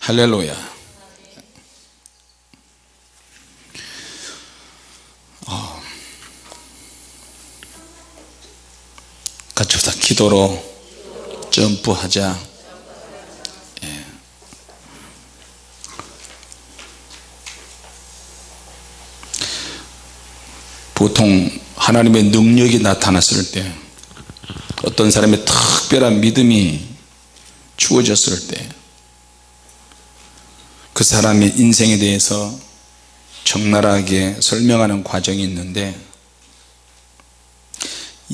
할렐루야. 같이 합시다. 기도로 점프하자. 예. 보통 하나님의 능력이 나타났을 때, 어떤 사람의 특별한 믿음이 주어졌을 때, 그 사람의 인생에 대해서 적나라하게 설명하는 과정이 있는데,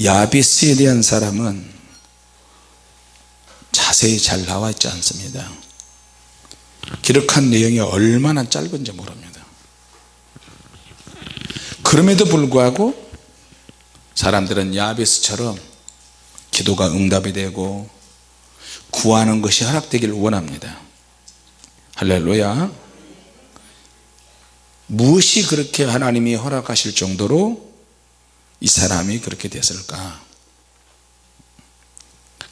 야베스에 대한 사람은 자세히 잘 나와 있지 않습니다. 기록한 내용이 얼마나 짧은지 모릅니다. 그럼에도 불구하고 사람들은 야베스처럼 기도가 응답이 되고 구하는 것이 허락되기를 원합니다. 할렐루야. 무엇이 그렇게 하나님이 허락하실 정도로 이 사람이 그렇게 됐을까?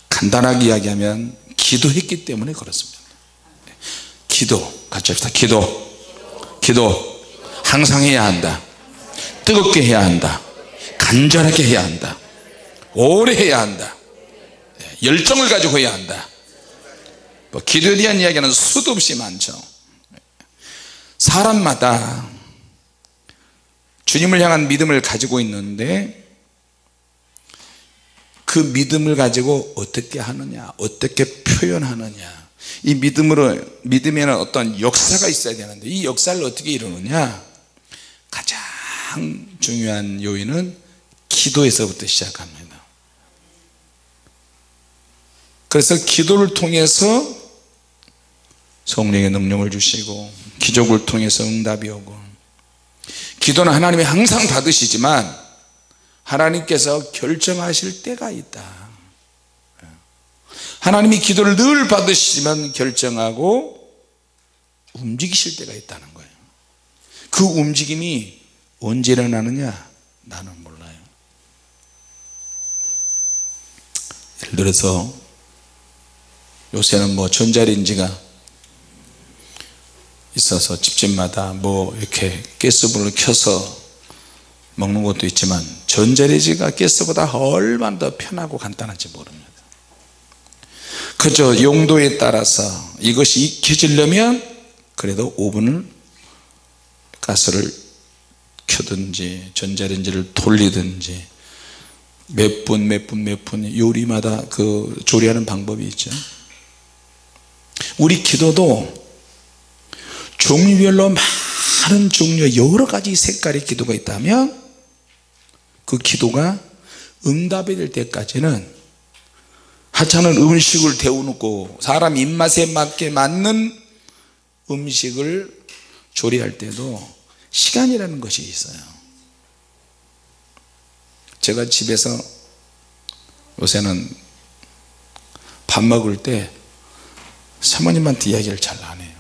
간단하게 이야기하면 기도했기 때문에 그렇습니다. 기도, 같이 합시다. 기도 항상 해야 한다. 뜨겁게 해야 한다. 간절하게 해야 한다. 오래 해야 한다. 열정을 가지고 해야 한다. 기도에 대한 이야기는 수도 없이 많죠. 사람마다 주님을 향한 믿음을 가지고 있는데, 그 믿음을 가지고 어떻게 하느냐, 어떻게 표현하느냐, 이 믿음에는 어떤 역사가 있어야 되는데, 이 역사를 어떻게 이루느냐, 가장 중요한 요인은 기도에서부터 시작합니다. 그래서 기도를 통해서 성령의 능력을 주시고, 기적을 통해서 응답이 오고, 기도는 하나님이 항상 받으시지만 하나님께서 결정하실 때가 있다. 하나님이 기도를 늘 받으시지만 결정하고 움직이실 때가 있다는 거예요. 그 움직임이 언제 일어나느냐, 나는 몰라요. 예를 들어서 요새는 전자레인지가 있어서 집집마다 이렇게 가스불을 켜서 먹는 것도 있지만, 전자레인지가 가스보다 얼마나 더 편하고 간단한지 모릅니다. 그저 용도에 따라서 이것이 익혀지려면 그래도 오븐을, 가스를 켜든지 전자레인지를 돌리든지 몇 분 요리마다 그 조리하는 방법이 있죠. 우리 기도도 종류별로 많은 종류의 여러 가지 색깔의 기도가 있다면, 그 기도가 응답이 될 때까지는, 하찮은 음식을 데워놓고 사람 입맛에 맞게 맞는 음식을 조리할 때도 시간이라는 것이 있어요. 제가 집에서 요새는 밥 먹을 때 사모님한테 이야기를 잘 안 해요.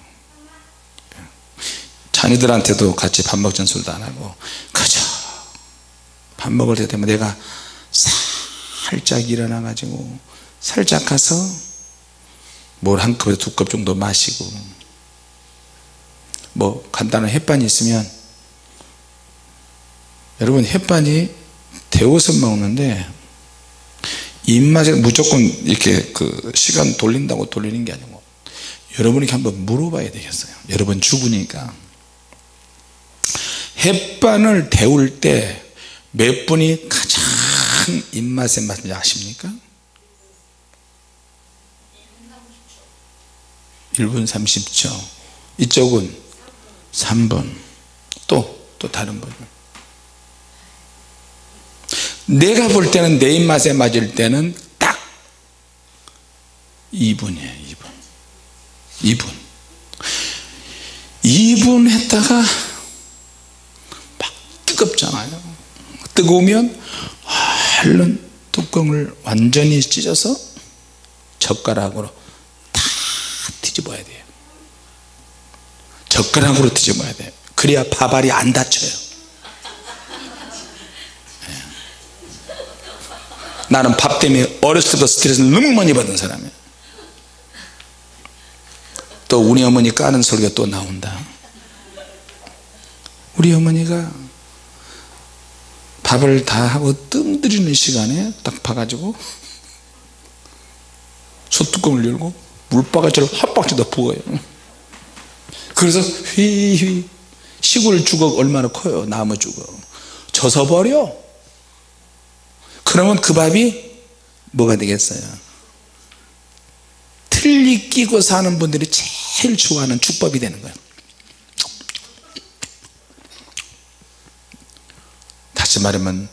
자녀들한테도 같이 밥 먹자는 소리도 안 하고, 그저 밥 먹을 때 되면 내가 살짝 일어나 가지고 살짝 가서 뭘 한 컵에 2컵 정도 마시고, 간단한 햇반이 있으면, 여러분 햇반이 데워서 먹는데 입맛에 무조건 이렇게 시간 돌린다고 돌리는 게 아니고, 여러분이 한번 물어봐야 되겠어요. 여러분 주부니까. 햇반을 데울 때 몇 분이 가장 입맛에 맞는지 아십니까? 1분 30초. 이쪽은 3분. 또 다른 분. 내가 볼 때는 내 입맛에 맞을 때는 딱 2분이에요. 2분 했다가 막 뜨겁잖아요. 뜨거우면 얼른 뚜껑을 완전히 찢어서 젓가락으로 다 뒤집어야 돼요. 젓가락으로 뒤집어야 돼요. 그래야 밥알이 안 다쳐요. 나는 밥 때문에 어렸을 때부터 스트레스를 너무 많이 받은 사람이에요. 또 우리 어머니 까는 설교 또 나온다. 우리 어머니가 밥을 다 하고 뜸 들이는 시간에 딱 봐가지고 소뚜껑을 열고 물바가지를 한 박스 더 부어요. 그래서 휘휘 시골 주걱 얼마나 커요. 나무 주걱 젖어 버려. 그러면 그 밥이 뭐가 되겠어요? 틀니 끼고 사는 분들이 제일 좋아하는 죽밥이 되는 거예요. 다시 말하면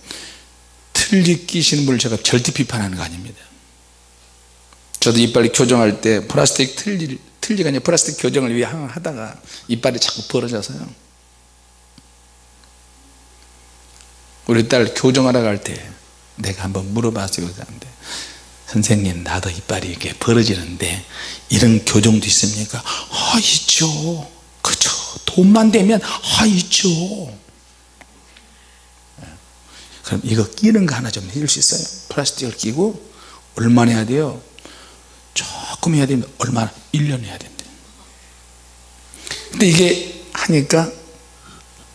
틀니 끼시는 분을 제가 절대 비판하는 거 아닙니다. 저도 이빨 교정할 때 플라스틱 틀니가 아니라 플라스틱 교정을 위해 하다가 이빨이 자꾸 벌어져서요. 우리 딸 교정하러 갈 때 내가 한번 물어봤어요. 선생님 나도 이빨이 이렇게 벌어지는데 이런 교정도 있습니까? 아 있죠. 그쵸. 돈만 되면 아 있죠. 그럼 이거 끼는 거 하나 좀 해줄 수 있어요? 플라스틱을 끼고 얼마나 해야 돼요? 조금 해야 되면 얼마나? 1년 해야 된대. 근데 이게 하니까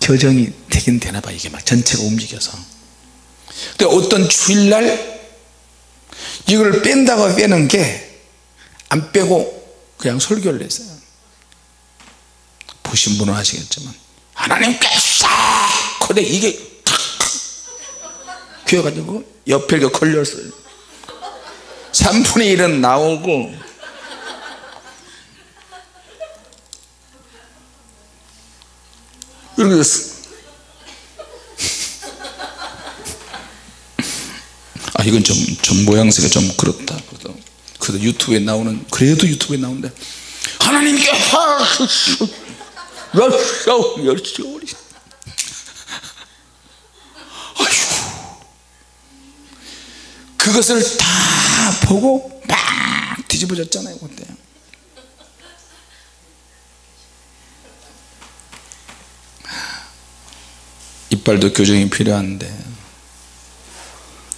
교정이 되긴 되나 봐. 이게 막 전체가 움직여서. 근데 어떤 주일날 이걸 뺀다고 빼는 게 안 빼고 그냥 설교를 했어요. 보신 분은 아시겠지만 하나님께서 근데 이게 귀어가지고 옆에 이렇게 걸렸어요. 3분의 1은 나오고 이렇게 됐어. 아 이건 좀 모양새가 좀 그렇다. 그래도 유튜브에 나오는 그래도 유튜브에 나오는데 하나님께 열쇠 그것을 다 보고 막 뒤집어졌잖아요. 그때 이빨도 교정이 필요한데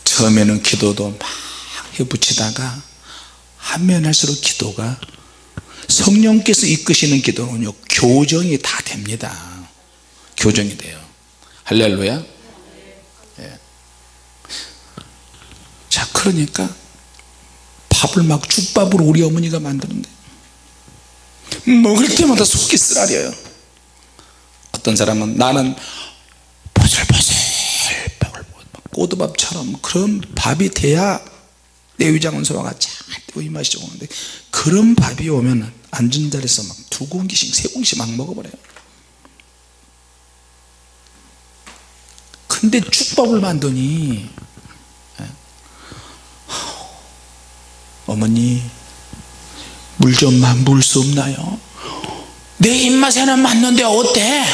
처음에는 기도도 막 해붙이다가 하면 할수록 기도가 성령께서 이끄시는 기도는요 교정이 다 됩니다. 교정이 돼요. 할렐루야. 예. 자 그러니까 밥을 막 죽밥으로 우리 어머니가 만드는데 먹을 때마다 속이 쓰라려요. 어떤 사람은 나는 보슬보슬 꼬두밥처럼 그런 밥이 돼야 내 위장원소가 잘 이 맛이 오는데 그런 밥이 오면 앉은 자리에서 막 2공기씩 3공기씩 막 먹어버려요. 근데 죽밥을 만드니 어머니 물 좀만 부을 수 없나요? 내 입맛에는 맞는데 어때?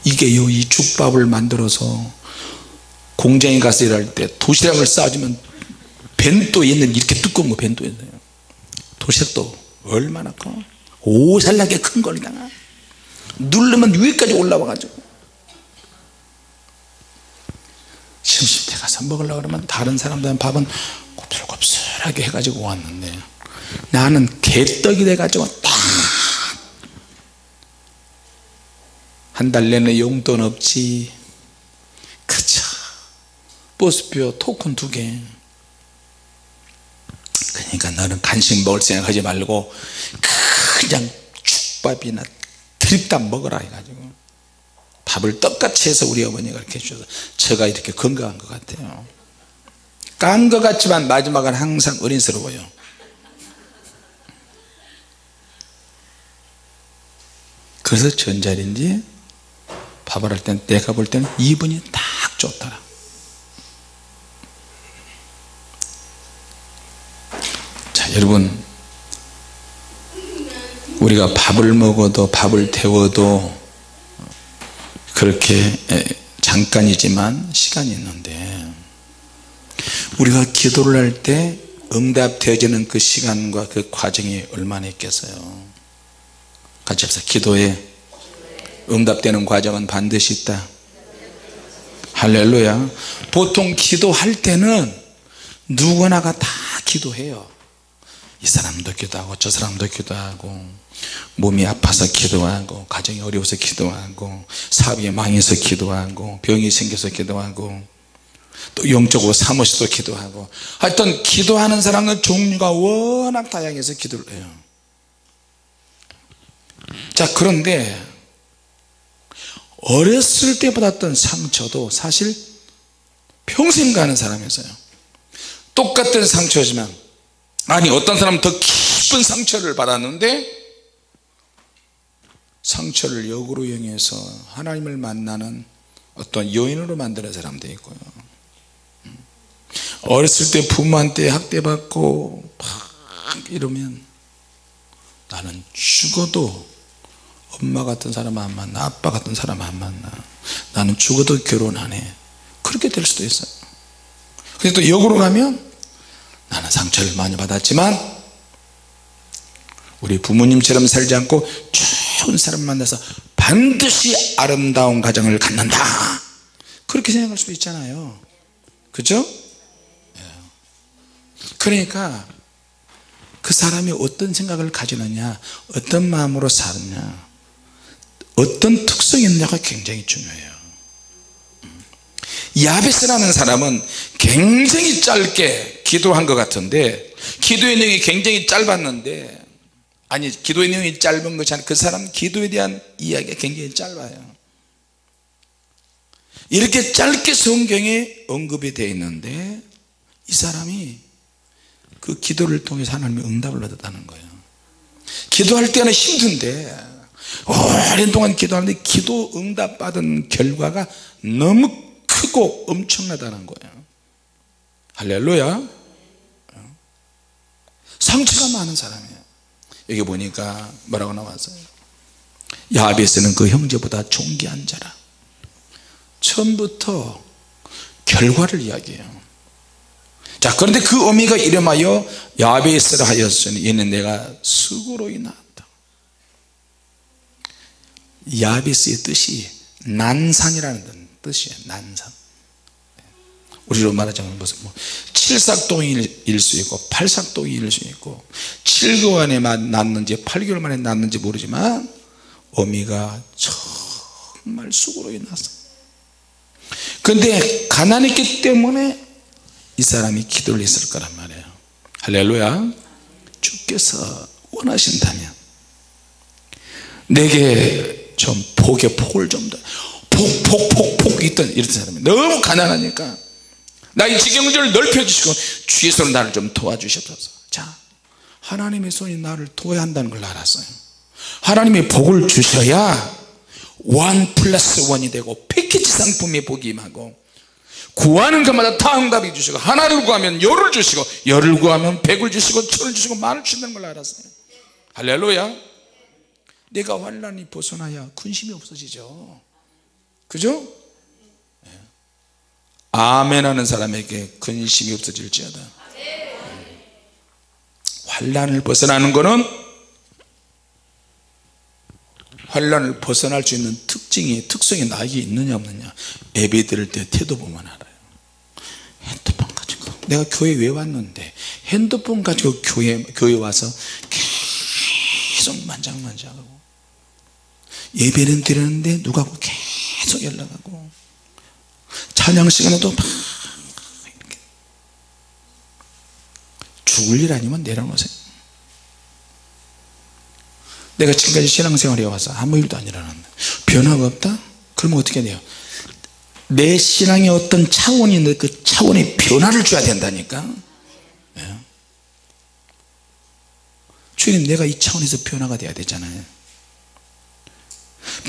이게요 이 죽밥을 만들어서 공장에 가서 일할 때 도시락을 싸주면 벤또 옛날에 이렇게 두꺼운 거 벤또였어요. 도시락도 얼마나 커? 오살나게 큰 걸다가 누르면 위에까지 올라와 가지고 심심때 가서 먹으려고 그러면 다른 사람들은 밥은 곱슬곱슬하게 해가지고 왔는데 나는 개떡이 돼가지고 딱 한 달 내내 용돈 없지. 그쵸. 버스표 토큰 2개. 그러니까 너는 간식 먹을 생각하지 말고 그냥 죽밥이나 드립밥 먹어라 해가지고 밥을 떡같이 해서 우리 어머니가 이렇게 해주셔서 제가 이렇게 건강한 것 같아요. 깐 것 같지만 마지막은 항상 어린스러워요. 그래서 전자레인지 밥을 할 때는 내가 볼 때는 2분이 딱 좋더라. 자 여러분 우리가 밥을 먹어도 밥을 태워도 그렇게 잠깐이지만 시간이 있는데 우리가 기도를 할 때 응답되어지는 그 시간과 그 과정이 얼마나 있겠어요. 같이 합시다. 기도에 응답되는 과정은 반드시 있다. 할렐루야. 보통 기도할 때는 누구나가 다 기도해요. 이 사람도 기도하고 저 사람도 기도하고 몸이 아파서 기도하고 가정이 어려워서 기도하고 사업이 망해서 기도하고 병이 생겨서 기도하고 또 영적으로 사모시도 기도하고 하여튼 기도하는 사람은 종류가 워낙 다양해서 기도를 해요. 자, 그런데 어렸을 때 받았던 상처도 사실 평생 가는 사람이 있어요. 똑같은 상처지만 아니 어떤 사람은 더 깊은 상처를 받았는데 상처를 역으로 이용해서 하나님을 만나는 어떤 요인으로 만드는 사람도 있고요. 어렸을 때 부모한테 학대받고 막 이러면 나는 죽어도 엄마 같은 사람 안 만나, 아빠 같은 사람 안 만나, 나는 죽어도 결혼 안 해, 그렇게 될 수도 있어요. 근데 또 역으로 가면 나는 상처를 많이 받았지만 우리 부모님처럼 살지 않고 좋은 사람 만나서 반드시 아름다운 가정을 갖는다, 그렇게 생각할 수도 있잖아요. 그죠? 그러니까 그 사람이 어떤 생각을 가지느냐, 어떤 마음으로 사느냐, 어떤 특성이 있느냐가 굉장히 중요해요. 야베스라는 사람은 굉장히 짧게 기도한 것 같은데, 기도의 내용이 굉장히 짧았는데, 아니 기도의 내용이 짧은 것이 아니라 그 사람 기도에 대한 이야기가 굉장히 짧아요. 이렇게 짧게 성경에 언급이 되어 있는데 이 사람이 그 기도를 통해서 하나님의 응답을 얻었다는 거예요. 기도할 때는 힘든데 오랜 동안 기도하는데 기도 응답 받은 결과가 너무 크고 엄청나다는 거예요. 할렐루야. 상처가 많은 사람이에요. 여기 보니까 뭐라고 나왔어요? 야베스는 그 형제보다 존귀한 자라. 처음부터 결과를 이야기해요. 자, 그런데 그 어미가 이름하여 야베스라 하였으니 이는 내가 수고로 인하였다. 야베스의 뜻이 난산이라는 뜻이에요. 난산. 우리로 말하자면 무슨 칠삭동일 수 있고 팔삭동일 수 있고 7개월 만에 낳는지 8개월 만에 낳는지 모르지만 어미가 정말 수고로 인해서, 그런데 가난했기 때문에 이 사람이 기도를 했을 거란 말이에요. 할렐루야. 주께서 원하신다면 내게 좀 복의 폭을 좀 더 폭 있던 이런 사람이 너무 가난하니까 나의 지경들을 넓혀주시고 주의 손으로 나를 좀 도와주시옵소서. 자, 하나님의 손이 나를 도와야 한다는 걸 알았어요. 하나님의 복을 주셔야 1+1이 되고 패키지 상품의 복이 임하고 구하는 것마다 다 응답해 주시고 하나를 구하면 열을 주시고 열을 구하면 100을 주시고 1000을 주시고 10,000을 주신다는 걸 알았어요. 할렐루야. 내가 환난이 벗어나야 근심이 없어지죠. 그죠? 아멘 하는 사람에게 근심이 없어질지어다. 환난을 벗어나는 것은 환난을 벗어날 수 있는 특성이 나에게 있느냐 없느냐, 예배 드릴 때 태도 보면 알아요. 핸드폰 가지고 내가 교회 왜 왔는데 핸드폰 가지고 교회 와서 계속 만장하고 예배는 드렸는데 누가 계속 연락하고 찬양 시간에도 막 이렇게 죽을 일 아니면 내려놓으세요. 내가 지금까지 신앙생활에 와서 아무 일도 안 일어났는데 변화가 없다? 그러면 어떻게 돼요? 내 신앙의 어떤 차원이 있는데 그 차원에 변화를 줘야 된다니까. 예. 주님, 내가 이 차원에서 변화가 돼야 되잖아요.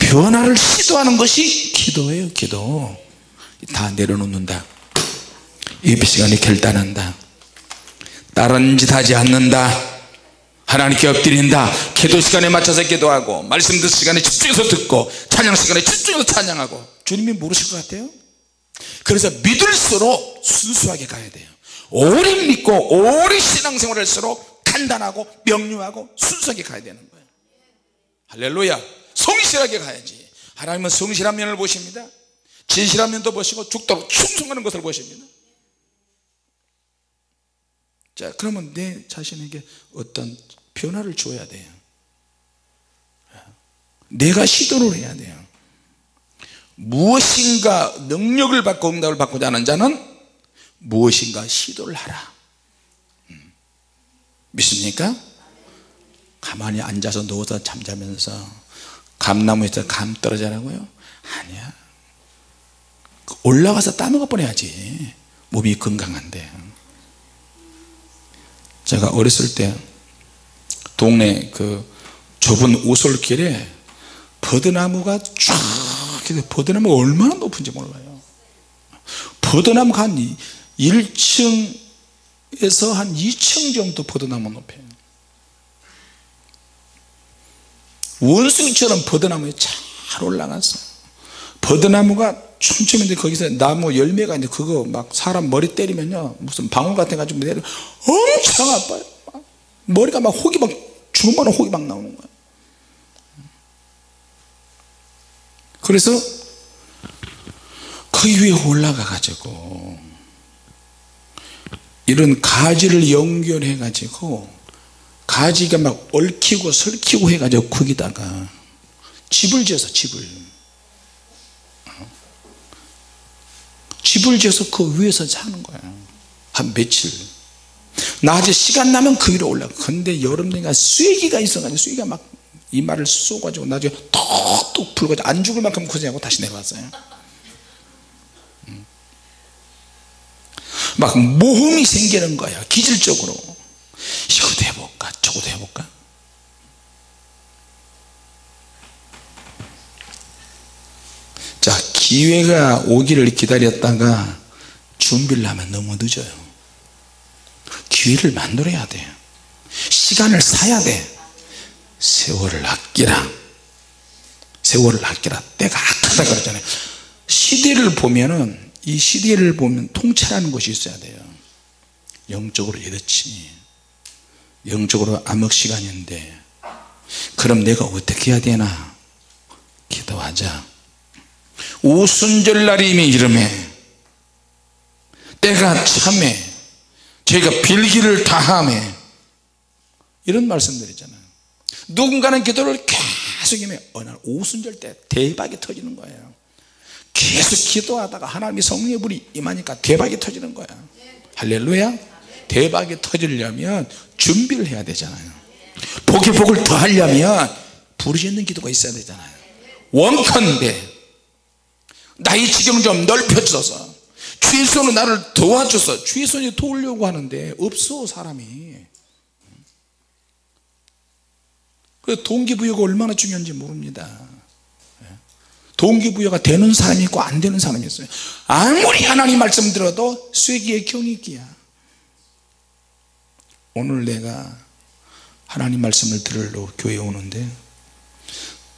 변화를 시도하는 것이 기도예요. 기도. 다 내려놓는다. 예배 시간에 결단한다. 다른 짓 하지 않는다. 하나님께 엎드린다. 기도 시간에 맞춰서 기도하고 말씀 듣는 시간에 집중해서 듣고 찬양 시간에 집중해서 찬양하고. 주님이 모르실 것 같아요? 그래서 믿을수록 순수하게 가야 돼요. 오래 믿고 오래 신앙생활을 할수록 간단하고 명료하고 순수하게 가야 되는 거예요. 할렐루야. 성실하게 가야지. 하나님은 성실한 면을 보십니다. 진실한 면도 보시고 죽도록 충성하는 것을 보십니다. 자, 그러면 내 자신에게 어떤 변화를 줘야 돼요. 내가 시도를 해야 돼요. 무엇인가 능력을 받고 응답을 받고자 하는 자는 무엇인가 시도를 하라. 믿습니까? 가만히 앉아서 누워서 잠자면서 감나무에서 감 떨어지라고요? 아니야. 올라가서 따먹어 버려야지. 몸이 건강한데. 제가 어렸을 때 동네 그 좁은 오솔길에 버드나무가 쫙, 버드나무가 얼마나 높은지 몰라요. 버드나무가 한 1층에서 한 2층 정도 버드나무 높이에요. 원숭이처럼 버드나무에 잘 올라갔어요. 버드나무가 촘촘한데 거기서 나무 열매가 있는데 그거 막 사람 머리 때리면요 무슨 방울 같아 가지고 내려 엄청 아파요. 머리가 막 혹이 막 주먹만한 혹이 막 나오는 거예요. 그래서 거기 위에 올라가 가지고 이런 가지를 연결해 가지고 가지가 막 얽히고 설키고 해 가지고 거기다가 집을 지어서 집을 지어서 그 위에서 사는 거예요. 한 며칠. 낮에 시간 나면 그 위로 올라가. 근데 여름 되니까 쐐기가 있어가지고 쐐기가 막 이마를 쏘가지고 나중에 톡톡 불가지고 안 죽을 만큼 고생하고 다시 내려왔어요. 막 모험이 생기는 거예요. 기질적으로. 이것도 해볼까 저것도 해볼까. 자, 기회가 오기를 기다렸다가 준비를 하면 너무 늦어요. 기회를 만들어야 돼요. 시간을 사야 돼. 세월을 아끼라. 세월을 아끼라. 때가 악하다 그러잖아요. 시대를 보면은 이 시대를 보면 통찰하는 것이 있어야 돼요. 영적으로 이렇지. 영적으로 암흑 시간인데 그럼 내가 어떻게 해야 되나. 기도하자. 오순절날임이 이름에 때가 참에 저희가 빌기를 다함에 이런 말씀드리잖아요. 누군가는 기도를 계속 하면 어느 날 오순절 때 대박이 터지는 거예요. 계속 기도하다가 하나님이 성령의 불이 임하니까 대박이 터지는 거야. 할렐루야. 대박이 터지려면 준비를 해야 되잖아요. 복을 더 하려면 부르짖는 기도가 있어야 되잖아요. 원컨대 나의 지경을 좀 넓혀줘서 주의 손으로 나를 도와줘서. 주의 손이 도우려고 하는데 없어 사람이. 그래서 동기부여가 얼마나 중요한지 모릅니다. 동기부여가 되는 사람이 있고 안 되는 사람이 있어요. 아무리 하나님 말씀 들어도 쐐기에 경이 끼야. 오늘 내가 하나님 말씀을 들으러 교회에 오는데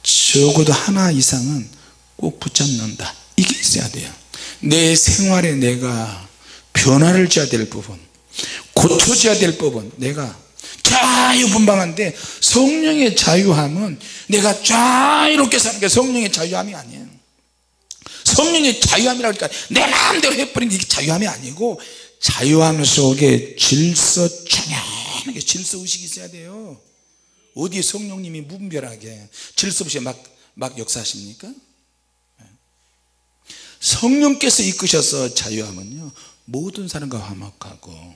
적어도 하나 이상은 꼭 붙잡는다. 이게 있어야 돼요. 내 생활에 내가 변화를 줘야 될 부분, 고쳐져야 될 부분. 내가 자유분방한데 성령의 자유함은 내가 자유롭게 사는 게 성령의 자유함이 아니에요. 성령의 자유함이라고 하니까 내 마음대로 해버리는 게 자유함이 아니고 자유함 속에 질서, 청량하게 질서의식이 있어야 돼요. 어디 성령님이 무분별하게 질서 없이 막 역사하십니까? 성령께서 이끄셔서 자유하면요 모든 사람과 화목하고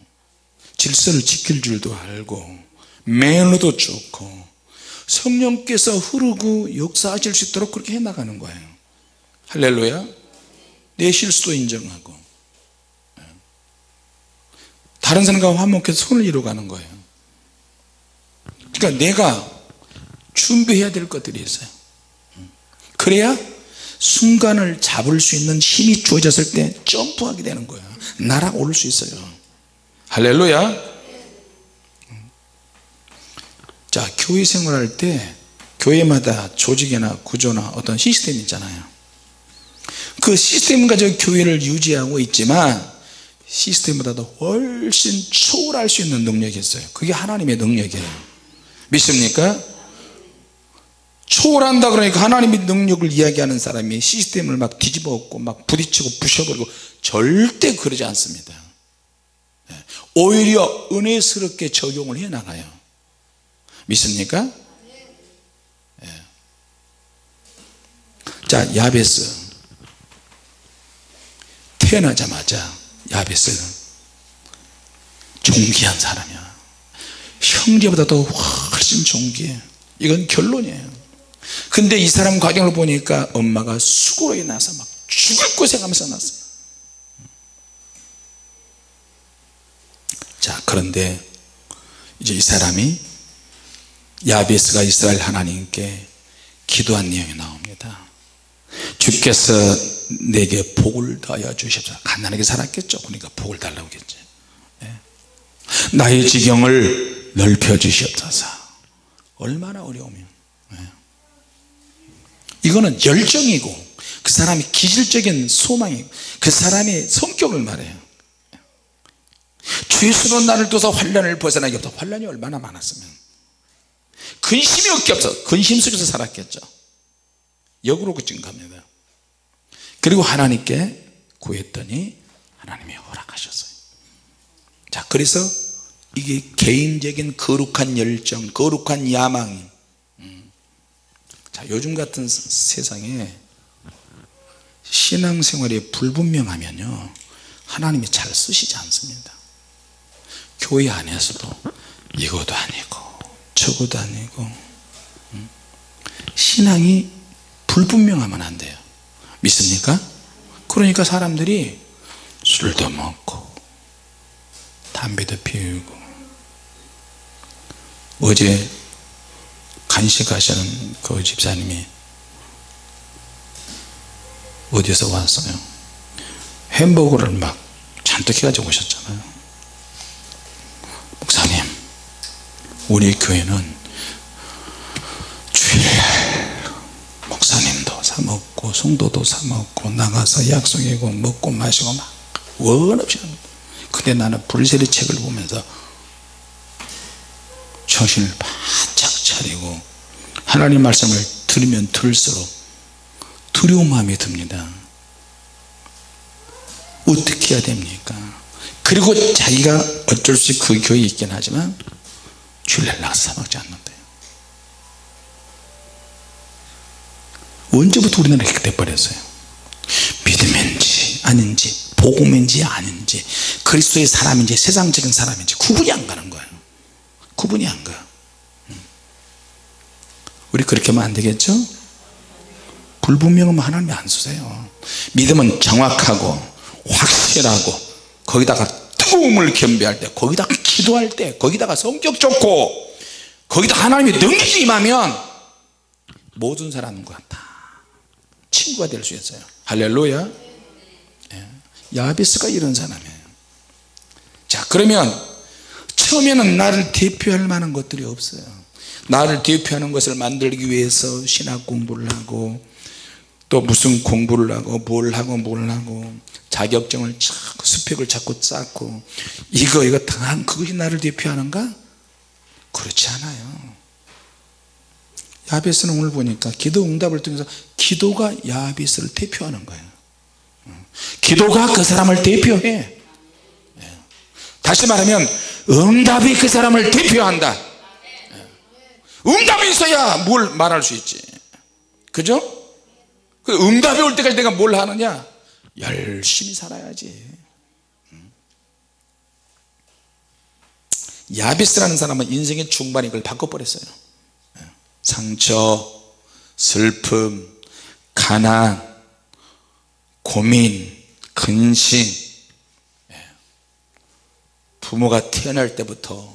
질서를 지킬 줄도 알고 매너도 좋고 성령께서 흐르고 역사하실 수 있도록 그렇게 해나가는 거예요. 할렐루야. 내 실수도 인정하고 다른 사람과 화목해서 손을 이루어가는 거예요. 그러니까 내가 준비해야 될 것들이 있어요. 그래야 순간을 잡을 수 있는 힘이 주어졌을 때 점프하게 되는 거예요. 날아오를 수 있어요. 할렐루야. 자, 교회 생활할 때 교회마다 조직이나 구조나 어떤 시스템이 있잖아요. 그 시스템 가지고 교회를 유지하고 있지만 시스템보다도 훨씬 초월할 수 있는 능력이 있어요. 그게 하나님의 능력이에요. 믿습니까? 초월한다 그러니까 하나님의 능력을 이야기하는 사람이 시스템을 막 뒤집어 엎고 막 부딪히고 부셔버리고 절대 그러지 않습니다. 오히려 은혜스럽게 적용을 해 나가요. 믿습니까? 예. 자, 야베스 태어나자마자 야베스는 존귀한 사람이야. 형제보다도 훨씬 존귀해. 이건 결론이에요. 근데 이 사람 과정을 보니까 엄마가 수고에 나서 막 죽을 고생하면서 났어요. 자, 그런데 이제 이 사람이 야베스가 이스라엘 하나님께 기도한 내용이 나옵니다. 주께서 내게 복을 더하여 주십시오. 가난하게 살았겠죠. 그러니까 복을 달라고 했지. 나의 지경을 넓혀 주시옵소서. 얼마나 어려우면. 이거는 열정이고 그 사람이 기질적인 소망이고 그 사람의 성격을 말해요. 주 예수로 나를 둬서 환난을 벗어나게 없다. 환난이 얼마나 많았으면 근심이 없게 없어. 근심 속에서 살았겠죠. 역으로 증가합니다. 그리고 하나님께 구했더니 하나님이 허락하셨어요. 자, 그래서 이게 개인적인 거룩한 열정, 거룩한 야망이 자, 요즘 같은 세상에 신앙생활이 불분명하면요 하나님이 잘 쓰시지 않습니다. 교회 안에서도 이것도 아니고 저것도 아니고 신앙이 불분명하면 안 돼요. 믿습니까? 그러니까 사람들이 술도 먹고 담배도 피우고. 어제 간식하시는 그 집사님이 어디서 왔어요? 햄버거를 막 잔뜩 해가지고 오셨잖아요. 목사님, 우리 교회는 주일날 목사님도 사 먹고 성도도 사 먹고 나가서 약속이고 먹고 마시고 막 원 없이 합니다. 근데 나는 불세리 책을 보면서 정신을 바짝 차리고 하나님 말씀을 들으면 들을수록 두려운 마음이 듭니다. 어떻게 해야 됩니까? 그리고 자기가 어쩔 수 없이 그 교회에 있긴 하지만 주일날 나가서 사 먹지 않는데요. 언제부터 우리는 이렇게 돼버렸어요? 믿음인지 아닌지 복음인지 아닌지 그리스도의 사람인지 세상적인 사람인지 구분이 안 가는 거예요. 구분이 안 가. 우리 그렇게 하면 안 되겠죠? 불분명하면 하나님이 안 쓰세요. 믿음은 정확하고 확실하고 거기다가 뜨거움을 겸비할 때 거기다가 기도할 때 거기다가 성격 좋고 거기다 하나님이 능력이 임하면 모든 사람과 다 친구가 될 수 있어요. 할렐루야. 야베스가 이런 사람이에요. 자, 그러면 처음에는 나를 대표할 만한 것들이 없어요. 나를 대표하는 것을 만들기 위해서 신학 공부를 하고 또 무슨 공부를 하고 뭘 하고 자격증을 자꾸 스펙을 자꾸 쌓고 이거 다 그것이 나를 대표하는가? 그렇지 않아요. 야베스는 오늘 보니까 기도 응답을 통해서 기도가 야베스를 대표하는 거예요. 기도가 그 사람을 대표해. 다시 말하면 응답이 그 사람을 대표한다. 응답이 있어야 뭘 말할 수 있지. 그죠? 그 응답이 올 때까지 내가 뭘 하느냐? 열심히 살아야지. 야베스라는 사람은 인생의 중반에 이걸 바꿔버렸어요. 상처, 슬픔, 가난, 고민, 근심. 부모가 태어날 때부터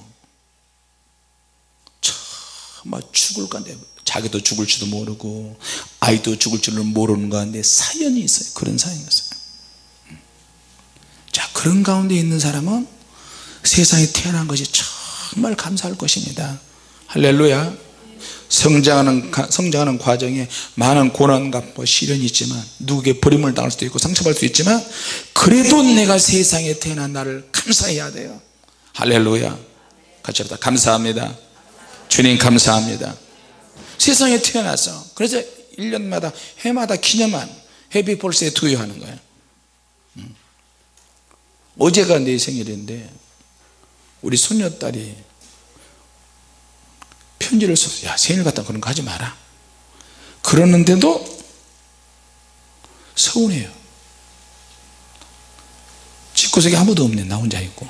정말 죽을 건데 자기도 죽을지도 모르고 아이도 죽을 줄은 모르는 가운데 사연이 있어요. 그런 사연이었어요. 자, 그런 가운데 있는 사람은 세상에 태어난 것이 정말 감사할 것입니다. 할렐루야. 성장하는 과정에 많은 고난과 시련이 있지만 누구에게 버림을 당할 수도 있고 상처받을 수도 있지만 그래도 내가 세상에 태어난 나를 감사해야 돼요. 할렐루야. 같이 합시다. 감사합니다. 주님 감사합니다. 세상에 태어나서 그래서 1년마다 해마다 기념한 해피 벌스데이 투유 하는 거예요. 어제가 내 생일인데 우리 손녀딸이 편지를 써서 야 생일 같다 그런 거 하지 마라 그러는데도 서운해요. 집구석에 아무도 없네. 나 혼자 있고.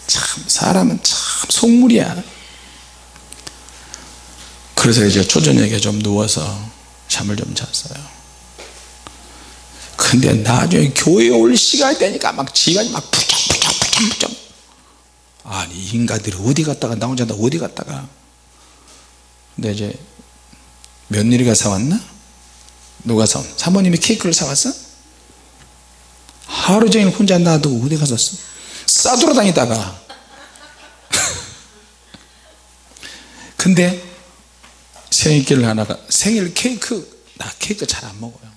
참 사람은 참 속물이야. 그래서 이제 초저녁에 좀 누워서 잠을 좀 잤어요. 근데 나중에 교회에 올 시간이 되니까 막 지가 막 부쩍부쩍 아니 이 인간들이 어디 갔다가 나 혼자 어디 갔다가. 근데 이제 며느리가 사왔나? 누가 사왔나? 사모님이 케이크를 사왔어? 하루 종일 혼자 놔두고 어디 갔었어? 싸돌아다니다가 근데 생일길 하나가 생일 케이크 나 케이크 잘 안 먹어요.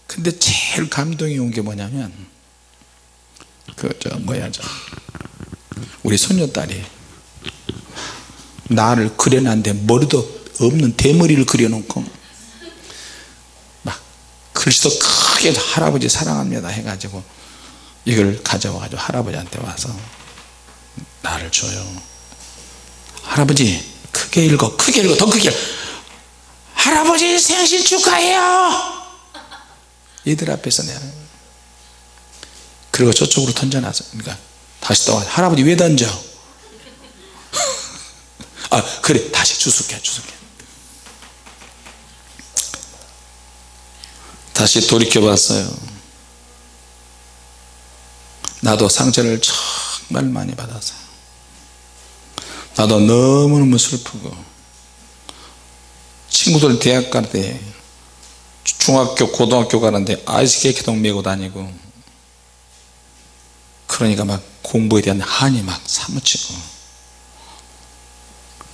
근데 제일 감동이 온 게 뭐냐면 우리 손녀딸이 나를 그려놨는데 머리도 없는 대머리를 그려놓고 막 글씨도 크게 할아버지 사랑합니다 해가지고 이걸 가져와가지고 할아버지한테 와서 나를 줘요. 할아버지 크게 읽어 크게 읽어 더 크게 할아버지 생신 축하해요. 얘들 앞에서 내가 그리고 저쪽으로 던져놨어. 그러니까 다시 또 할아버지 왜 던져? 아 그래 다시 주술게 다시 돌이켜봤어요. 나도 상처를 정말 많이 받았어요. 나도 너무너무 슬프고 친구들 대학 갈 때 중학교 고등학교 가는데 아이스케이크통 메고 다니고 그러니까 막 공부에 대한 한이 막 사무치고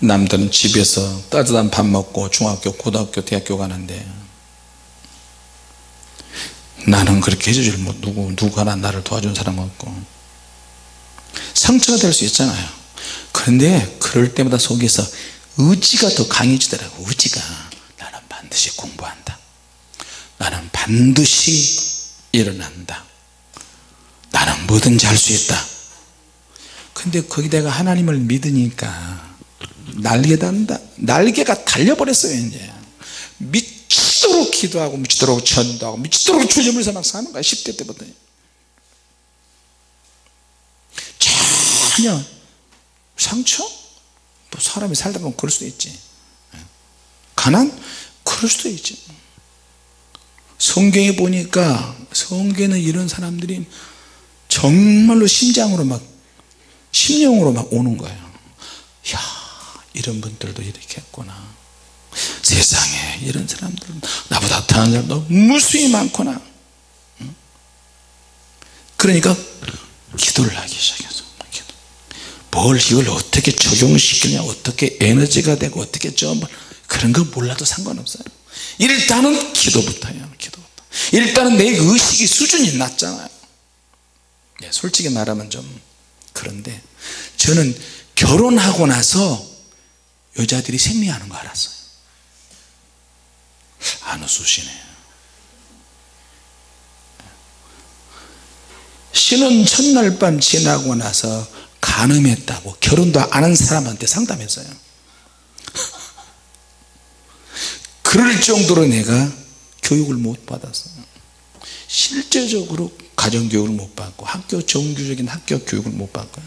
남들은 집에서 따뜻한 밥 먹고 중학교 고등학교 대학교 가는데 나는 그렇게 해주질 못 누가 나를 도와준 사람 없고 상처가 될 수 있잖아요. 그런데 그럴 때마다 속에서 의지가 더 강해지더라고. 의지가 나는 반드시 공부한다. 나는 반드시 일어난다. 나는 뭐든지 할 수 있다. 근데 거기다가 하나님을 믿으니까 날개가 달려버렸어요. 이제 미치도록 기도하고 미치도록 전도하고 미치도록 주님을 막 사는 거야. 10대 때부터 전혀 상처? 뭐 사람이 살다 보면 그럴 수도 있지. 가난? 그럴 수도 있지. 성경에 보니까 성경에는 이런 사람들이 정말로 심장으로 막 심령으로 막 오는 거예요. 야 이런 분들도 이렇게 했구나. 세상에 이런 사람들 나보다 더한 사람도 무수히 많구나. 그러니까 기도를 하기 시작했어. 뭘 이걸 어떻게 적용시키냐 어떻게 에너지가 되고 어떻게 그런 거 몰라도 상관없어요. 일단은 기도부터예요. 기도부터. 일단은 내 의식이 수준이 낮잖아요. 네, 솔직히 말하면 좀 그런데 저는 결혼하고 나서 여자들이 생리하는 거 알았어요. 안 웃으시네. 신혼 첫날 밤 지나고 나서 간음했다고 결혼도 안 한 사람한테 상담했어요. 그럴 정도로 내가 교육을 못 받았어요. 실제적으로 가정교육을 못 받고 학교 정규적인 학교 교육을 못 받고요.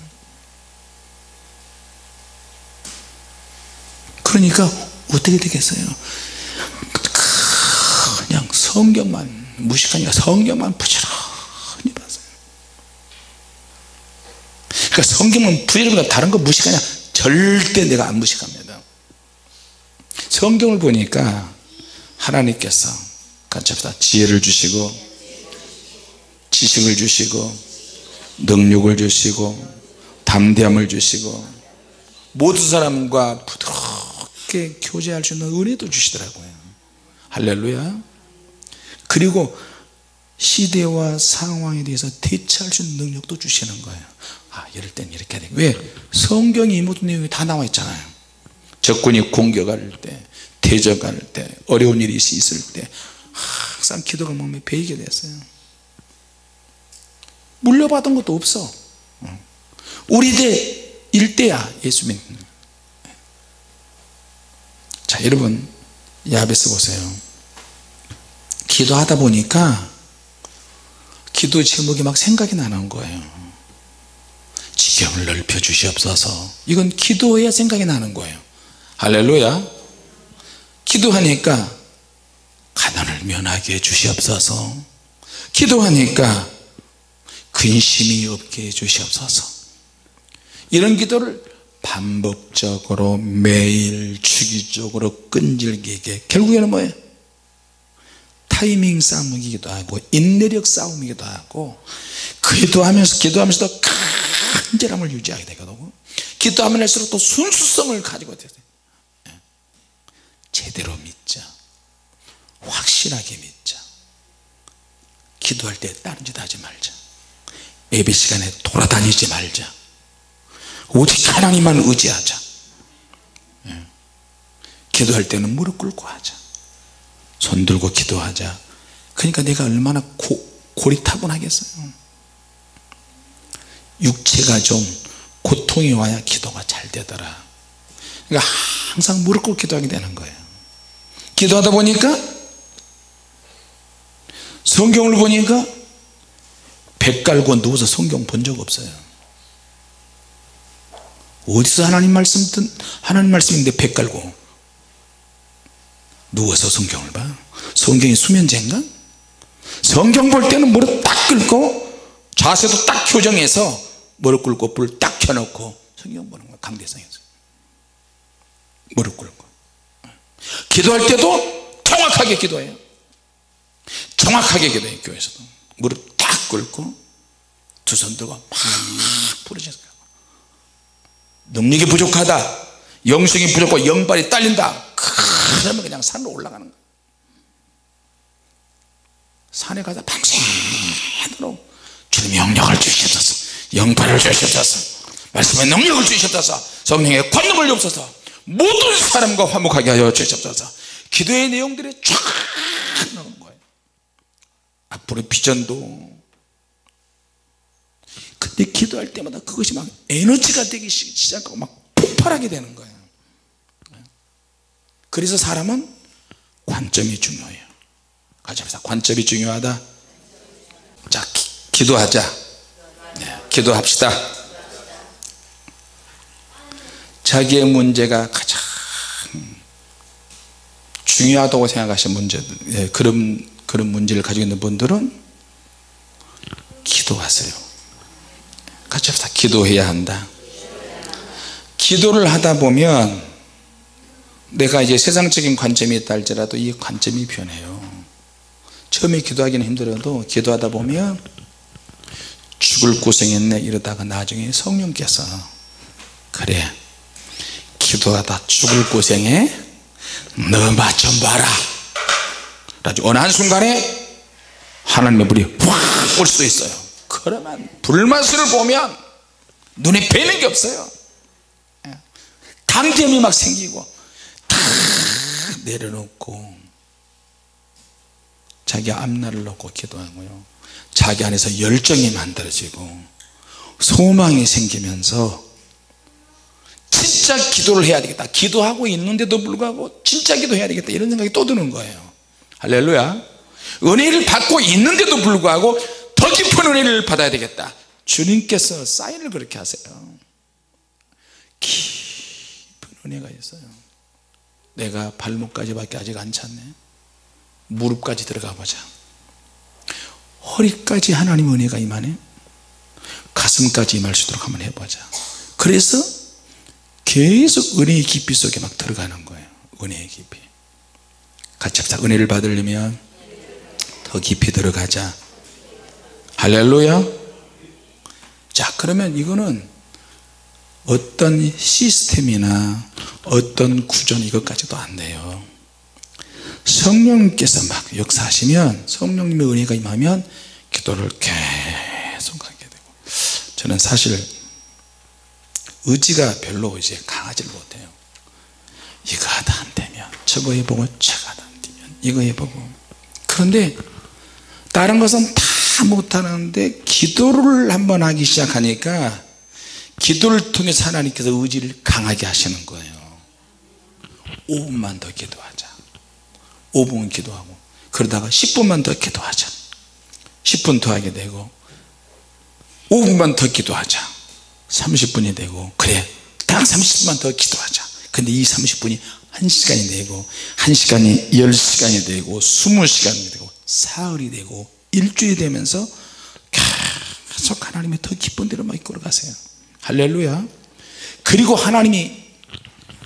그러니까 어떻게 되겠어요? 그냥 성경만 무식하니까 성경만 부지런히 봤어요. 그러니까 성경은 부지런히 다른 거 무식하냐? 절대 내가 안 무식합니다. 성경을 보니까 하나님께서 같이 합시다. 지혜를 주시고 지식을 주시고 능력을 주시고 담대함을 주시고 모든 사람과 부드럽게 교제할 수 있는 은혜도 주시더라고요. 할렐루야. 그리고 시대와 상황에 대해서 대처할 수 있는 능력도 주시는 거예요. 아 이럴 땐 이렇게 해야 돼. 왜? 성경이 이 모든 내용이 다 나와 있잖아요. 적군이 공격할 때 대적할 때 어려운 일이 있을 때 항상 기도가 몸에 배이게 됐어요. 물려받은 것도 없어. 우리 대 일대야 예수 믿는. 자, 여러분 야베스 보세요. 기도하다 보니까 기도 제목이 막 생각이 나는 거예요. 지경을 넓혀 주시옵소서. 이건 기도해야 생각이 나는 거예요. 할렐루야. 기도하니까 가난을 면하게 해 주시옵소서. 기도하니까 근심이 없게 해 주시옵소서. 이런 기도를 반복적으로 매일 주기적으로 끈질기게, 결국에는 뭐예요? 타이밍 싸움이기도 하고 인내력 싸움이기도 하고, 기도하면서도 간절함을 유지하게 되거든요. 기도하면 할수록 또 순수성을 가지고 돼요. 제대로 믿자, 확실하게 믿자. 기도할 때 다른 짓 하지 말자. 예배 시간에 돌아다니지 말자. 오직 하나님만 의지하자. 기도할 때는 무릎 꿇고 하자. 손 들고 기도하자. 그러니까 내가 얼마나 고리타분하겠어요. 육체가 좀 고통이 와야 기도가 잘 되더라. 그러니까 항상 무릎 꿇고 기도하게 되는 거예요. 기도하다 보니까 성경을 보니까 배 깔고 누워서 성경 본 적 없어요. 어디서 하나님 말씀인데 배 깔고 누워서 성경을 봐? 성경이 수면제인가? 성경 볼 때는 무릎 딱 꿇고 자세도 딱 교정해서 무릎 꿇고 불 딱 켜놓고 성경 보는 거야. 강대상에서 무릎 꿇고 기도할 때도 정확하게 기도해요. 정확하게 기도해요. 교회에서도 무릎 딱 꿇고 두 손 들고 막 부르짖어요. 능력이 부족하다, 영성이 부족하고 영발이 딸린다, 그러면 그냥 산으로 올라가는 거예요. 산에 가서 밤새도록 주님의 영력을 주시옵소서, 영발을 주시옵소서, 말씀의 능력을 주시옵소서, 성령의 권능을 주옵소서, 모든 사람과 화목하게 하여 주시옵소서. 기도의 내용들이 쫙 나오는 거예요. 앞으로 비전도. 근데 기도할 때마다 그것이 막 에너지가 되기 시작하고 막 폭발하게 되는 거예요. 그래서 사람은 관점이 중요해요. 같이 합시다. 관점이 중요하다. 자, 기도하자. 네, 기도합시다. 자기의 문제가 가장 중요하다고 생각하시는 문제들, 네, 그런 문제를 가지고 있는 분들은 기도하세요. 같이 합시다. 기도해야 한다. 기도를 하다 보면 내가 이제 세상적인 관점이 있다 할지라도 이 관점이 변해요. 처음에 기도하기는 힘들어도 기도하다 보면 죽을 고생했네 이러다가 나중에 성령께서 그래 기도하다 죽을 고생에 너 맛 좀 봐라. 그래가지고 어느 한순간에 하나님의 불이 확 올 수도 있어요. 그러면 불맛을 보면 눈에 뵈는 게 없어요. 강점이 막 생기고 다 내려놓고 자기 앞날을 놓고 기도하고요, 자기 안에서 열정이 만들어지고 소망이 생기면서 진짜 기도를 해야 되겠다, 기도하고 있는데도 불구하고 진짜 기도해야 되겠다 이런 생각이 또 드는 거예요. 할렐루야. 은혜를 받고 있는데도 불구하고 더 깊은 은혜를 받아야 되겠다. 주님께서 사인을 그렇게 하세요. 깊은 은혜가 있어요. 내가 발목까지밖에 아직 안 찼네. 무릎까지 들어가 보자. 허리까지 하나님 은혜가 임하네. 가슴까지 임할 수 있도록 한번 해보자. 그래서 계속 은혜의 깊이 속에 막 들어가는 거예요. 은혜의 깊이. 같이 합시다. 은혜를 받으려면 더 깊이 들어가자. 할렐루야. 자, 그러면 이거는 어떤 시스템이나 어떤 구조는 이것까지도 안 돼요. 성령님께서 막 역사하시면, 성령님의 은혜가 임하면 기도를 계속 하게 되고, 저는 사실 의지가 별로 이제 강하지 못해요. 이거 하다 안 되면 저거 해보고, 저거 하다 안 되면 이거 해보고. 그런데 다른 것은 다 다 못하는데 기도를 한번 하기 시작하니까 기도를 통해서 하나님께서 의지를 강하게 하시는 거예요. 5분만 더 기도하자. 5분 기도하고 그러다가 10분만 더 기도하자. 10분 더 하게 되고 5분만 더 기도하자. 30분이 되고 그래 딱 30분만 더 기도하자. 근데 이 30분이 1시간이 되고 1시간이 10시간이 되고 20시간이 되고 사흘이 되고 일주일이 되면서 계속 하나님의 더 기쁜 대로 막 이끌어가세요. 할렐루야. 그리고 하나님이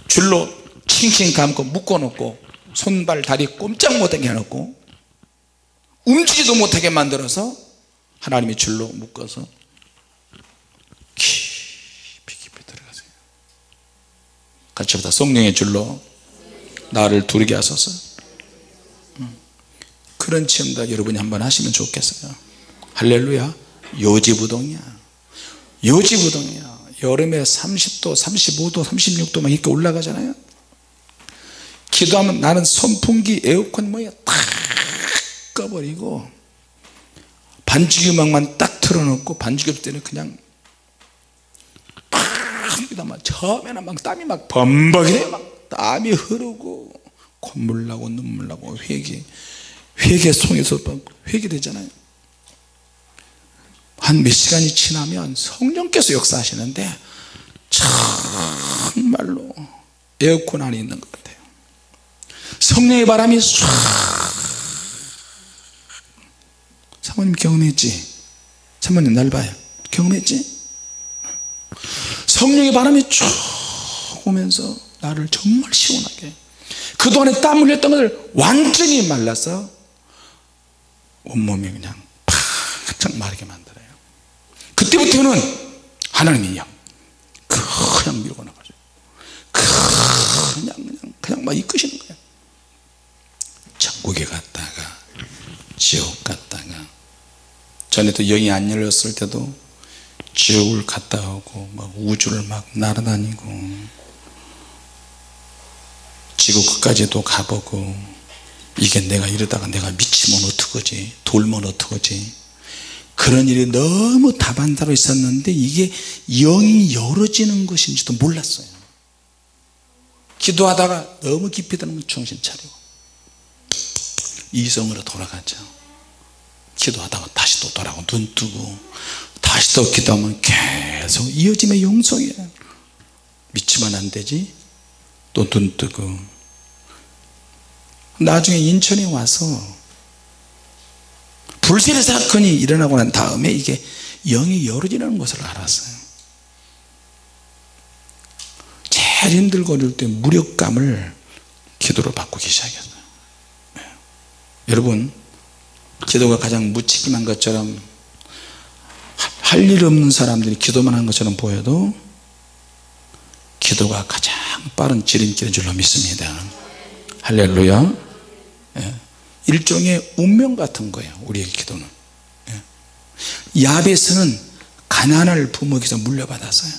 줄로 칭칭 감고 묶어놓고 손발 다리 꼼짝 못하게 해놓고 움직이지도 못하게 만들어서 하나님이 줄로 묶어서 깊이 들어가세요. 같이 보다 성령의 줄로 나를 두르게 하소서. 그런 체험도 여러분이 한번 하시면 좋겠어요. 할렐루야. 요지부동이야. 요지부동이야. 여름에 30도 35도 36도 막 이렇게 올라가잖아요. 기도하면 나는 선풍기 에어컨 뭐야 딱 꺼버리고 반죽이 음악만 딱 틀어놓고 반죽이 없을 때는 그냥 막 처음에는 막 땀이 막 범벅이래. 막 땀이 흐르고 콧물 나고 눈물 나고 회개 속에서 회개 되잖아요. 한 몇 시간이 지나면 성령께서 역사하시는데 정말로 에어컨 안에 있는 것 같아요. 성령의 바람이 唰. 사모님 경험했지? 사모님 날 봐요. 경험했지? 성령의 바람이 쭉 오면서 나를 정말 시원하게 그동안에 땀 흘렸던 것을 완전히 말라서 온몸이 그냥 바짝 마르게 만들어요. 그때부터는 하나님이 그냥 밀고 나가죠. 그냥 막 이끄시는 거예요. 천국에 갔다가 지옥 갔다가 전에도 영이 안 열렸을 때도 지옥을 갔다 오고 막 우주를 막 날아다니고 지구 끝까지도 가보고 이게 내가 이러다가 내가 미치면 어떡하지 돌면 어떡하지 그런 일이 너무 다반사로 있었는데 이게 영이 열어지는 것인지도 몰랐어요. 기도하다가 너무 깊이 들으면 정신 차리고 이성으로 돌아가죠. 기도하다가 다시 또 돌아오고 눈 뜨고 다시 또 기도하면 계속 이어짐의 영성이에요. 믿지만 안 되지 또 눈 뜨고 나중에 인천에 와서 불세례 사건이 일어나고 난 다음에 이게 영이 열어지는 것을 알았어요. 제일 힘들고 어릴 때 무력감을 기도로 바꾸기 시작했어요. 네. 여러분 기도가 가장 무책임한 것처럼 할 일 없는 사람들이 기도만 하는 것처럼 보여도 기도가 가장 빠른 지름길인 줄로 믿습니다. 할렐루야. 예. 일종의 운명 같은 거예요. 우리의 기도는. 예. 야베스는 가난을 부모에게서 물려받았어요.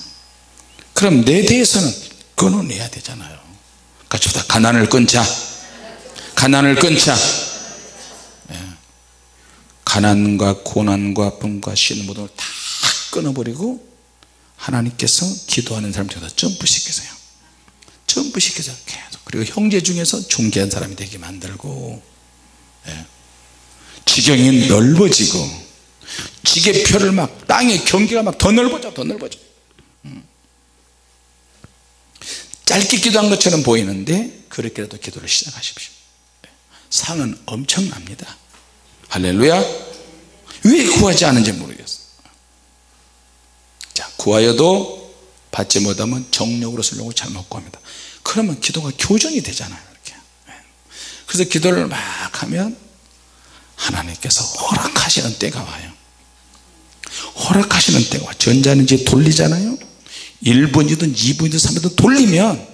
그럼 내 대해서는 끊어내야 되잖아요. 같이 보다 가난을 끊자. 가난을 끊자. 예. 가난과 고난과 아픔과 시는 모든 걸 다 끊어버리고 하나님께서 기도하는 사람들보다 점프시켜서요. 점프시켜서 계속 그리고 형제 중에서 존귀한 사람이 되게 만들고 예. 지경이 넓어지고 지게표를 막 땅의 경계가 막 더 넓어져 더 넓어져. 짧게 기도한 것처럼 보이는데 그렇게라도 기도를 시작하십시오. 상은 엄청납니다. 할렐루야. 왜 구하지 않은지 모르겠어요. 자, 구하여도 받지 못하면 정력으로 쓰려고 잘못 구합니다. 그러면 기도가 교정이 되잖아요. 이렇게. 그래서 기도를 막 하면 하나님께서 허락하시는 때가 와요. 허락하시는 때가 와. 전자는 이제 돌리잖아요. 1분이든 2분이든 3분이든 돌리면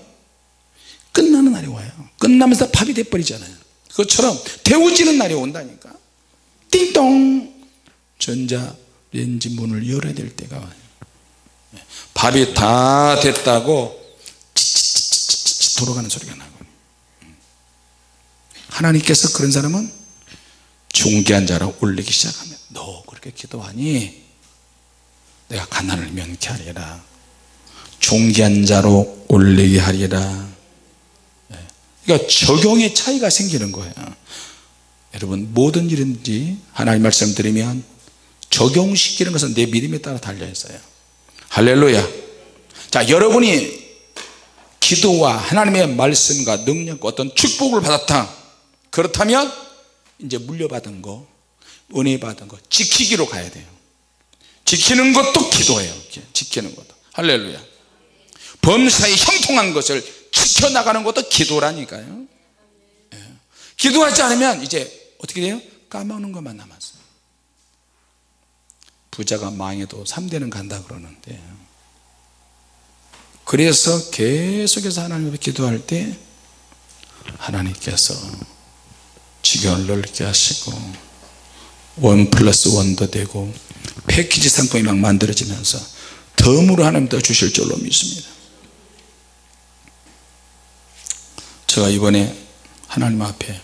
끝나는 날이 와요. 끝나면서 밥이 돼버리잖아요. 그것처럼 데워지는 날이 온다니까. 띵동 전자레인지 문을 열어야 될 때가 와요. 밥이 다 됐다고 치치치치치 돌아가는 소리가 나고 하나님께서 그런 사람은 존귀한 자로 올리기 시작합니다. 너 그렇게 기도하니 내가 가난을 면케하리라, 존귀한 자로 올리게 하리라. 그러니까 적용의 차이가 생기는 거예요. 여러분 모든 일인지 하나님 말씀 드리면 적용시키는 것은 내 믿음에 따라 달려있어요. 할렐루야. 자, 여러분이 기도와 하나님의 말씀과 능력과 어떤 축복을 받았다, 그렇다면 이제 물려받은 거, 은혜 받은 거 지키기로 가야 돼요. 지키는 것도 기도예요. 지키는 것도. 할렐루야. 범사에 형통한 것을 지켜나가는 것도 기도라니까요. 기도하지 않으면 이제 어떻게 돼요? 까먹는 것만 남았어요. 부자가 망해도 3대는 간다 그러는데, 그래서 계속해서 하나님 앞에 기도할 때 하나님께서 지경을 넓게 하시고 1+1도 되고 패키지 상품이 막 만들어지면서 덤으로 하나님 더 주실 줄로 믿습니다. 제가 이번에 하나님 앞에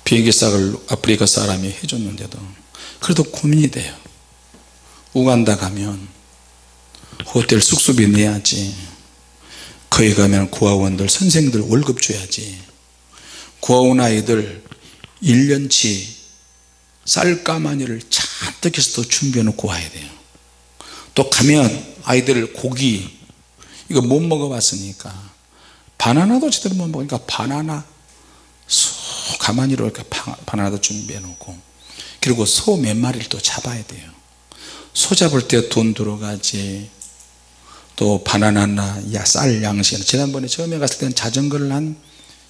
비행기싹을 아프리카 사람이 해줬는데도 그래도 고민이 돼요. 우간다 가면 호텔 숙소비 내야지, 거기 가면 고아원들 선생들 월급 줘야지, 고아원 아이들 1년치 쌀가마니를 잔뜩 해서 더 준비해 놓고 와야 돼요. 또 가면 아이들 고기 이거 못 먹어봤으니까 바나나도 제대로 못 먹으니까 바나나 소 가마니로 이렇게 바나나도 준비해 놓고, 그리고 소 몇 마리를 또 잡아야 돼요. 소 잡을 때 돈 들어가지, 또 바나나나 쌀 양식. 지난번에 처음에 갔을 때는 자전거를 한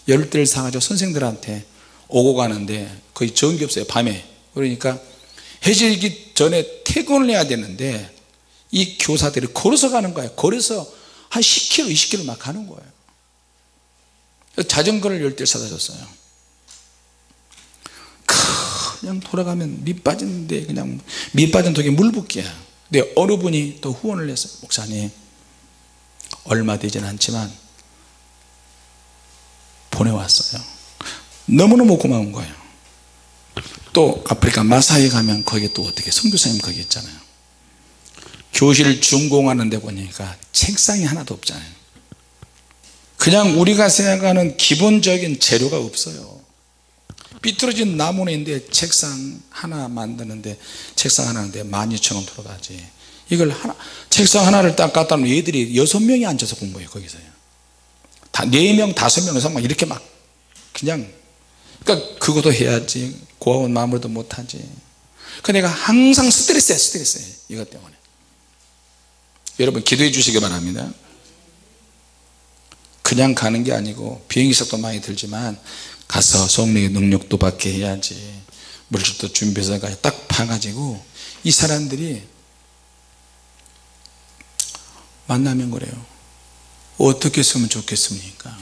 10대를 사가지고 선생들한테 오고 가는데 거의 전기 없어요, 밤에. 그러니까 해지기 전에 퇴근을 해야 되는데 이 교사들이 걸어서 가는 거예요. 걸어서 한 10km 20km 막 가는 거예요. 자전거를 10대를 사다 줬어요. 그냥 돌아가면 밑 빠지는데 그냥 밑 빠진 독에 물 붓기야. 근데 어느 분이 또 후원을 했어요. 목사님 얼마 되진 않지만 보내왔어요. 너무너무 고마운 거예요. 또 아프리카 마사이 가면 거기 또 어떻게 선교사님 거기 있잖아요. 교실 준공하는 데 보니까 책상이 하나도 없잖아요. 그냥 우리가 생각하는 기본적인 재료가 없어요. 삐뚤어진 나무인데 책상 하나 만드는데, 책상 하나인데 12,000원 들어가지. 이걸 하나, 책상 하나를 딱 갖다 놓으면 얘들이 6명이 앉아서 공부해요. 거기서요. 다 4명 5명에서 막 이렇게 막 그냥, 그러니까 그것도 해야지, 고아원 마무리도 못하지. 그 내가 항상 스트레스예요. 이것 때문에. 여러분 기도해 주시기 바랍니다. 그냥 가는 게 아니고 비행기값도 많이 들지만 가서 성령의 능력도 받게 해야지, 물질도 준비해서 딱 봐가지고 이 사람들이 만나면 그래요. 어떻게 했으면 좋겠습니까?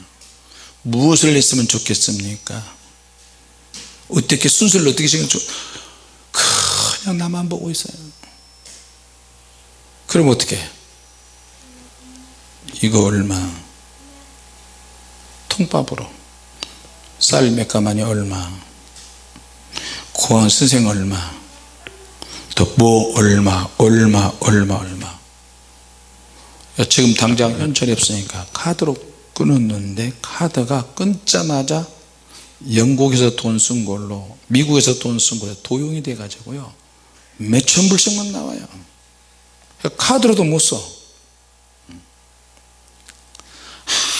무엇을 했으면 좋겠습니까? 어떻게 순서를 어떻게 시키면 그냥 나만 보고 있어요. 그럼 어떻게? 이거 얼마? 통밥으로 쌀 몇 가마니 얼마, 고아원 선생 얼마, 또 뭐 얼마. 지금 당장 현찰이 없으니까 카드로 끊었는데 카드가 끊자마자 영국에서 돈 쓴 걸로, 미국에서 돈 쓴 걸로 도용이 돼 가지고요 몇천 불씩만 나와요. 카드로도 못 써.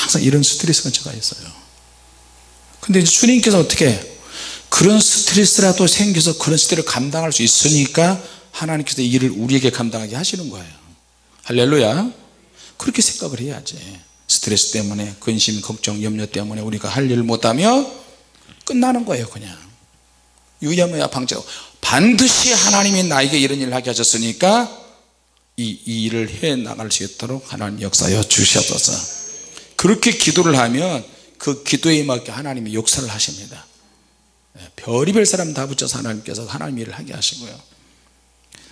항상 이런 스트레스가 제가 있어요. 근데 이제 주님께서 어떻게 그런 스트레스라도 생겨서 그런 스트레스를 감당할 수 있으니까 하나님께서 이 일을 우리에게 감당하게 하시는 거예요. 할렐루야. 그렇게 생각을 해야지. 스트레스 때문에, 근심, 걱정, 염려 때문에 우리가 할 일을 못하면 끝나는 거예요. 그냥 유야무야 방지하고, 반드시 하나님이 나에게 이런 일을 하게 하셨으니까 이 일을 해 나갈 수 있도록 하나님 역사여 주시옵소서. 그렇게 기도를 하면 그 기도에 맞게 하나님이 역사를 하십니다. 별의별 사람 다 붙여서 하나님께서 하나님 일을 하게 하시고요.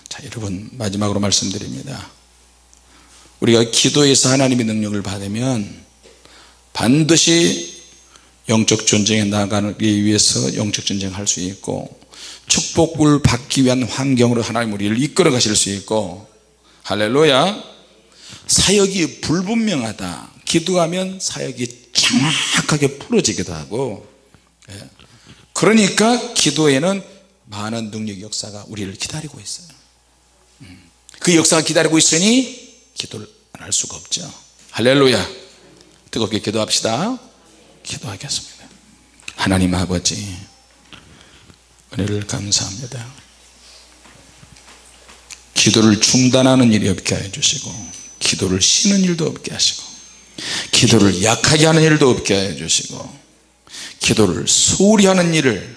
자, 여러분 마지막으로 말씀드립니다. 우리가 기도에서 하나님의 능력을 받으면 반드시 영적 전쟁에 나가기 위해서 영적 전쟁을 할 수 있고, 축복을 받기 위한 환경으로 하나님 우리를 이끌어 가실 수 있고, 할렐루야. 사역이 불분명하다, 기도하면 사역이 정확하게 풀어지기도 하고, 그러니까 기도에는 많은 능력 역사가 우리를 기다리고 있어요. 그 역사가 기다리고 있으니 기도를 안 할 수가 없죠. 할렐루야. 뜨겁게 기도합시다. 기도하겠습니다. 하나님 아버지, 은혜를 감사합니다. 기도를 중단하는 일이 없게 해주시고, 기도를 쉬는 일도 없게 하시고, 기도를 약하게 하는 일도 없게 해주시고, 기도를 소홀히 하는 일을